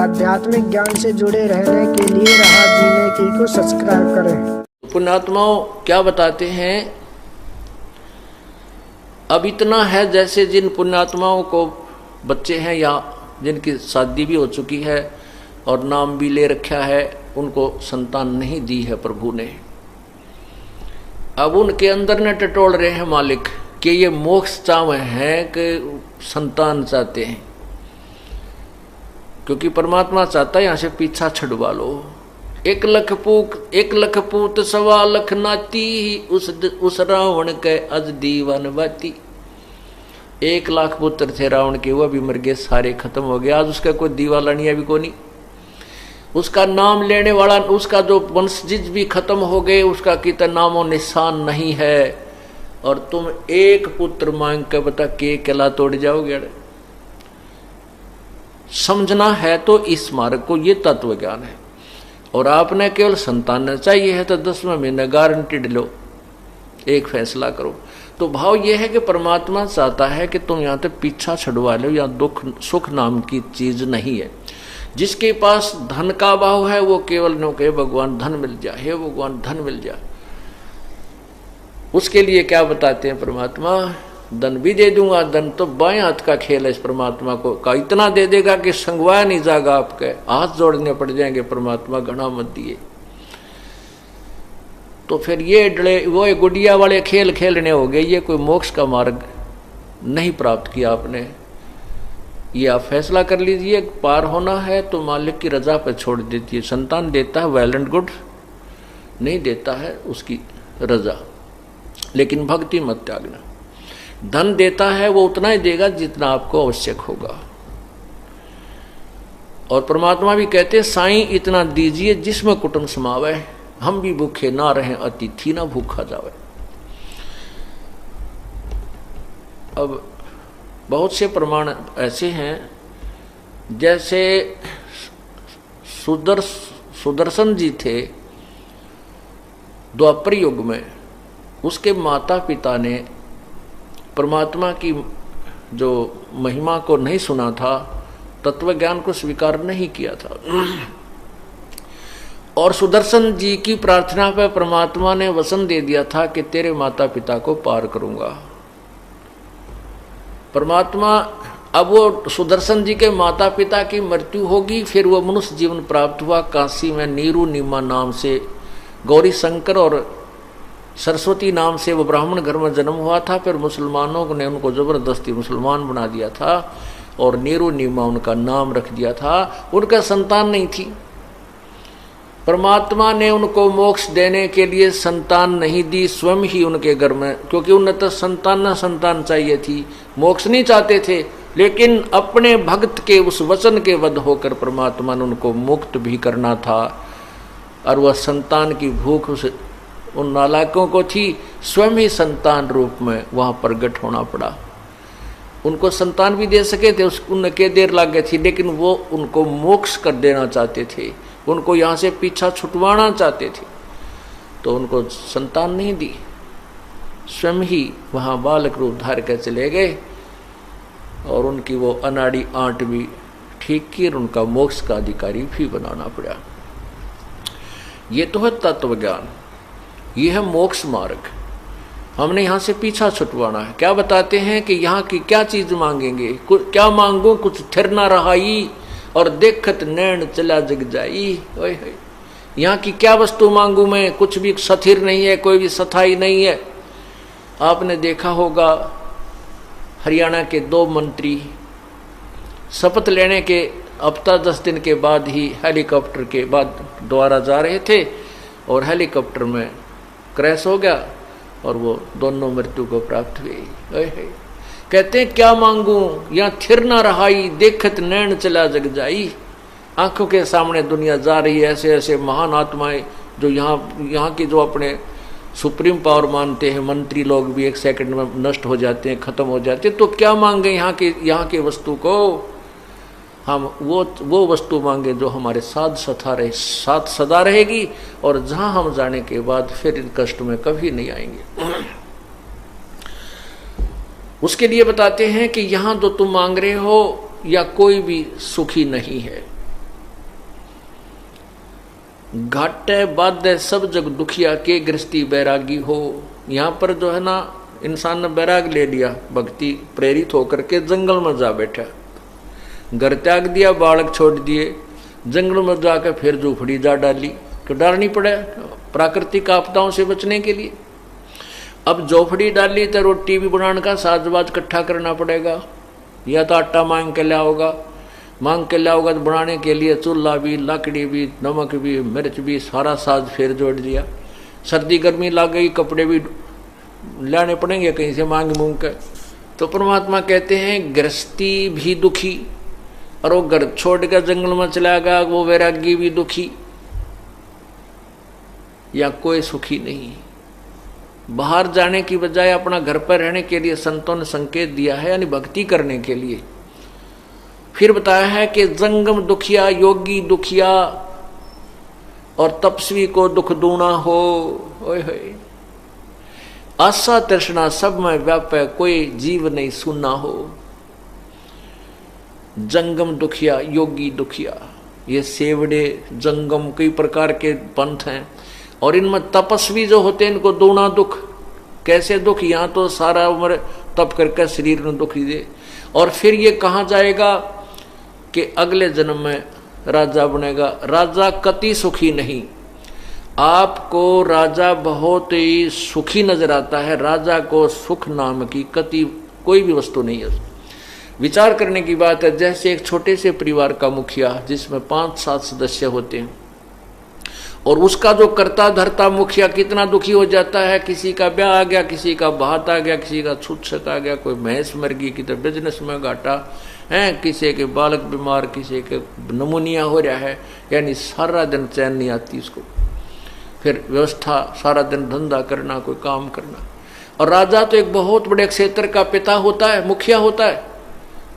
आध्यात्मिक ज्ञान से जुड़े रहने के लिए राह जीने की को सब्सक्राइब करें। पुण्यात्माओं क्या बताते हैं, अब इतना है जैसे जिन पुण्यात्माओं को बच्चे हैं या जिनकी शादी भी हो चुकी है और नाम भी ले रखा है, उनको संतान नहीं दी है प्रभु ने। अब उनके अंदर ने टटोल रहे हैं मालिक कि ये मोक्ष चाहते हैं कि संतान चाहते हैं, क्योंकि परमात्मा चाहता है यहां से पीछा छुड़वा लो। 1,00,000 पूत 1,00,000 नाती, उस रावण के अज दीवान बाती। 1,00,000 पुत्र थे रावण के, वो भी मर गए, सारे खत्म हो गए। आज उसका कोई दीवालानिया भी कोई नहीं, उसका नाम लेने वाला, उसका जो वंशज भी खत्म हो गए, उसका कितना नामो निशान नहीं है। और तुम एक पुत्र मांग के बता के केला तोड़ जाओगे। समझना है तो इस मार्ग को, ये तत्व ज्ञान है। और आपने केवल संतान चाहिए है तो 10वें महीने गारंटीड लो, एक फैसला करो। तो भाव यह है कि परमात्मा चाहता है कि तुम यहां तक पीछा छुड़वा लो, या दुख सुख नाम की चीज नहीं है। जिसके पास धन का भाव है वो केवल नो कहे भगवान धन मिल जाए, हे भगवान धन मिल जाए। उसके लिए क्या बताते हैं परमात्मा, धन भी दे दूंगा। धन तो बाएं हाथ का खेल है इस परमात्मा को, का इतना दे देगा कि संगवाया नहीं जाएगा, आपके हाथ जोड़ने पड़ जाएंगे, परमात्मा घना मत दिए। तो फिर ये डले वो गुड़िया वाले खेल खेलने हो गए, ये कोई मोक्ष का मार्ग नहीं प्राप्त किया आपने। ये आप फैसला कर लीजिए, पार होना है तो मालिक की रजा पर छोड़ देती है। संतान देता है वेल एंड गुड, नहीं देता है उसकी रजा, लेकिन भक्ति मत त्यागना। धन देता है वो उतना ही देगा जितना आपको आवश्यक होगा। और परमात्मा भी कहते हैं साईं इतना दीजिए जिसमें कुटुंब समावे, हम भी भूखे ना रहें, अतिथि ना भूखा जावे। अब बहुत से प्रमाण ऐसे हैं, जैसे सुदर्शन जी थे द्वापर युग में, उसके माता पिता ने परमात्मा की जो महिमा को नहीं सुना था, तत्व ज्ञान को स्वीकार नहीं किया था। और सुदर्शन जी की प्रार्थना पर परमात्मा ने वचन दे दिया था कि तेरे माता पिता को पार करूंगा। परमात्मा, अब वो सुदर्शन जी के माता पिता की मृत्यु होगी, फिर वो मनुष्य जीवन प्राप्त हुआ। काशी में नीरू नीमा नाम से गौरी शंकर और सरस्वती नाम से वो ब्राह्मण घर में जन्म हुआ था। फिर मुसलमानों ने उनको जबरदस्ती मुसलमान बना दिया था और नीरू नीमा उनका नाम रख दिया था। उनका संतान नहीं थी। परमात्मा ने उनको मोक्ष देने के लिए संतान नहीं दी, स्वयं ही उनके घर में, क्योंकि उन्हें तो संतान चाहिए थी, मोक्ष नहीं चाहते थे। लेकिन अपने भक्त के उस वचन के बद्ध होकर परमात्मा ने उनको मुक्त भी करना था। और वह संतान की भूख उन नालायकों को थी, स्वयं ही संतान रूप में वहां प्रकट होना पड़ा। उनको संतान भी दे सके थे, उन्हें क्या देर लग गई थी, लेकिन वो उनको मोक्ष कर देना चाहते थे, उनको यहाँ से पीछा छुटवाना चाहते थे, तो उनको संतान नहीं दी। स्वयं ही वहाँ बालक रूप धार कर चले गए और उनकी वो अनाड़ी आंट भी ठीक की और उनका मोक्ष का अधिकारी भी बनाना पड़ा। ये तो है तत्व ज्ञान, ये है मोक्ष मार्ग। हमने यहाँ से पीछा छुटवाना है। क्या बताते हैं कि यहाँ की क्या चीज मांगेंगे, क्या मांगो कुछ थिर ना रहाई, और देखत नैन चला जग जाई। यहाँ की क्या वस्तु मांगू मैं, कुछ भी स्थिर नहीं है, कोई भी स्थायी नहीं है। आपने देखा होगा हरियाणा के 2 मंत्री शपथ लेने के हफ्ता 10 दिन के बाद ही हेलीकॉप्टर के बाद द्वारा जा रहे थे और हेलीकॉप्टर में क्रैश हो गया और वो दोनों मृत्यु को प्राप्त हुई। कहते हैं क्या मांगू, यहाँ थिर ना रहाई, देखत नैन चला जग जाई। आंखों के सामने दुनिया जा रही है, ऐसे ऐसे महान आत्माएं जो यहाँ के जो अपने सुप्रीम पावर मानते हैं, मंत्री लोग भी 1 सेकंड में नष्ट हो जाते हैं, खत्म हो जाते हैं। तो क्या मांगे यहाँ के वस्तु को, हम वो वस्तु मांगे जो हमारे साथ सदा रहेगी, और जहां हम जाने के बाद फिर इन कष्ट में कभी नहीं आएंगे। उसके लिए बताते हैं कि यहाँ जो तुम मांग रहे हो या कोई भी सुखी नहीं है, घाटे बाधे सब जग दुखिया के गृहस्थी बैरागी हो। यहाँ पर जो है ना इंसान ने बैराग ले लिया, भक्ति प्रेरित होकर के जंगल में जा बैठा, घर त्याग दिया, बालक छोड़ दिए, जंगल में जाकर फिर झोपड़ी जा डाली, तो डरनी पड़े प्राकृतिक आपदाओं से बचने के लिए। अब झोपड़ी डाली तो रोटी भी बनाने का साजबाज इकट्ठा करना पड़ेगा, या तो आटा मांग के लाओगा, मांग के लाओगा तो बनाने के लिए चूल्हा भी, लकड़ी भी, नमक भी, मिर्च भी, सारा साज फिर जोड़ दिया। सर्दी गर्मी लग गई, कपड़े भी लाने पड़ेंगे कहीं से मांग मूंग कर। तो परमात्मा कहते हैं गृहस्थी भी दुखी, और वो घर छोड़ कर जंगल में चला गया वो वैरागी भी दुखी, या कोई सुखी नहीं। बाहर जाने की बजाय अपना घर पर रहने के लिए संतों ने संकेत दिया है, यानी भक्ति करने के लिए। फिर बताया है कि जंगम दुखिया, योगी दुखिया, और तपस्वी को दुख दूना हो। ओए होए, आशा तृष्णा सब में व्यापे, कोई जीव नहीं सुनना हो। जंगम दुखिया, योगी दुखिया, ये सेवड़े जंगम कई प्रकार के पंथ हैं, और इनमें तपस्वी जो होते हैं इनको दूना दुख। कैसे दुख? यहाँ तो सारा उम्र तप करके शरीर में दुख दे, और फिर ये कहाँ जाएगा कि अगले जन्म में राजा बनेगा। राजा कति सुखी नहीं। आपको राजा बहुत ही सुखी नजर आता है, राजा को सुख नाम की कति कोई भी वस्तु नहीं है। विचार करने की बात है, जैसे एक छोटे से परिवार का मुखिया जिसमें 5-7 सदस्य होते हैं, और उसका जो करता धरता मुखिया कितना दुखी हो जाता है। किसी का ब्याह आ गया, किसी का बात आ गया, किसी का छूत आ गया, कोई भैंस मर गई, किसी बिजनेस में घाटा है, किसी के बालक बीमार, किसी के नमूनिया हो रहा है, यानी सारा दिन चैन नहीं आती उसको। फिर व्यवस्था, सारा दिन धंधा करना, कोई काम करना। और राजा तो एक बहुत बड़े क्षेत्र का पिता होता है, मुखिया होता है,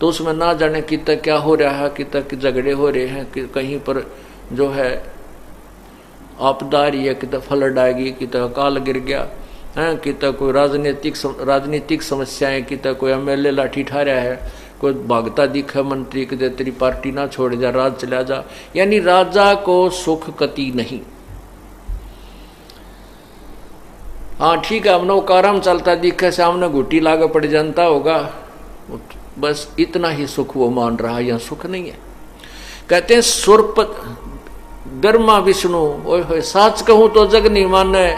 तो उसमें ना जाने कितना क्या हो रहा है, कितना झगड़े हो रहे हैं, कि कहीं पर जो है आपदा आ रही है, कितना फ्लड आएगी, कितना अकाल गिर गया है, कितना कोई राजनीतिक समस्याएं, कितना कोई एमएलए लाठी ठा रहा है, कोई भागता दिखा मंत्री कि तेरी पार्टी ना छोड़ जा, राज चला जा। यानी राजा को सुख कति नहीं। हाँ ठीक है, हमने काराम चलता दिखा, सामने घुटी लागे पड़ जानता होगा, बस इतना ही सुख वो मान रहा है, यह सुख नहीं है। कहते हैं सुरप ब्रह्मा विष्णु, ओए होए, साच कहूं तो जग नहीं माने,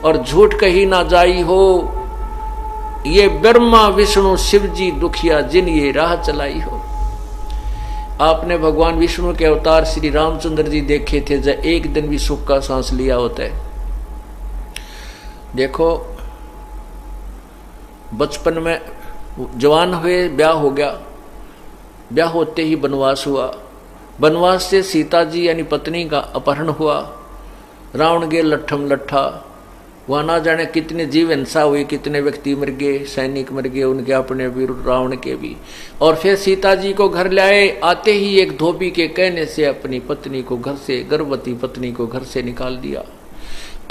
और झूठ कही ना जाई हो। ये ब्रह्मा विष्णु शिव जी दुखिया, जिन ये राह चलाई हो। आपने भगवान विष्णु के अवतार श्री रामचंद्र जी देखे थे, जब एक दिन भी सुख का सांस लिया होता है। देखो बचपन में जवान हुए, ब्याह हो गया, ब्याह होते ही वनवास हुआ, वनवास से सीता जी यानी पत्नी का अपहरण हुआ, रावण के लट्ठम लट्ठा, वहाँ ना जाने कितने जीव हिंसा हुई, कितने व्यक्ति मर गए, सैनिक मर गए, उनके अपने भी, रावण के भी। और फिर सीता जी को घर लाए, आते ही एक धोबी के कहने से अपनी पत्नी को घर से, गर्भवती पत्नी को घर से निकाल दिया।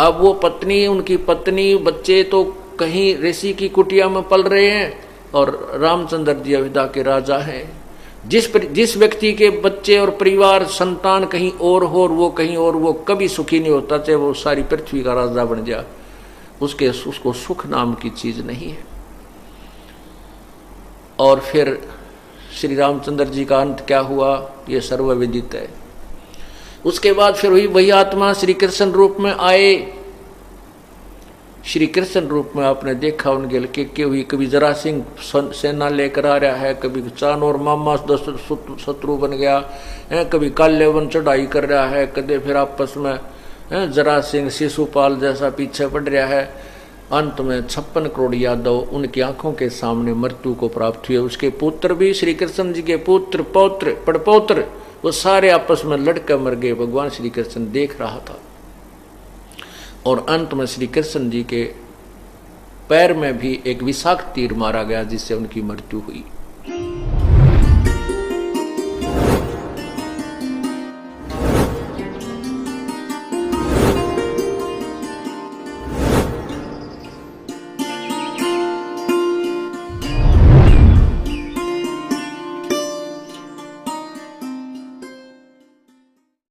अब वो पत्नी, उनकी पत्नी, बच्चे तो कहीं ऋषि की कुटिया में पल रहे हैं, और रामचंद्र जी अयोध्या के राजा हैं। जिस व्यक्ति के बच्चे और परिवार संतान कहीं और हो और वो कहीं और, वो कभी सुखी नहीं होता, चाहे वो सारी पृथ्वी का राजा बन जाए, उसको सुख नाम की चीज नहीं है। और फिर श्री रामचंद्र जी का अंत क्या हुआ, ये सर्वविदित है। उसके बाद फिर वही आत्मा श्री कृष्ण रूप में आए। श्री कृष्ण रूप में आपने देखा उनके के हुई, कभी जरा सिंह सेना लेकर आ रहा है, कभी चानोर मामा शत्रु बन गया है, कभी काल्यवन चढ़ाई कर रहा है, कदे फिर आपस में जरा सिंह शिशुपाल जैसा पीछे पड़ रहा है। अंत में 56 करोड़ यादव उनकी आंखों के सामने मृत्यु को प्राप्त हुए। उसके पुत्र भी, श्री कृष्ण जी के पुत्र, पौत्र, पड़पौत्र, वो सारे आपस में लड़कर मर गए। भगवान श्री कृष्ण देख रहा था। और अंत में श्री कृष्ण जी के पैर में भी एक विषाक्त तीर मारा गया, जिससे उनकी मृत्यु हुई।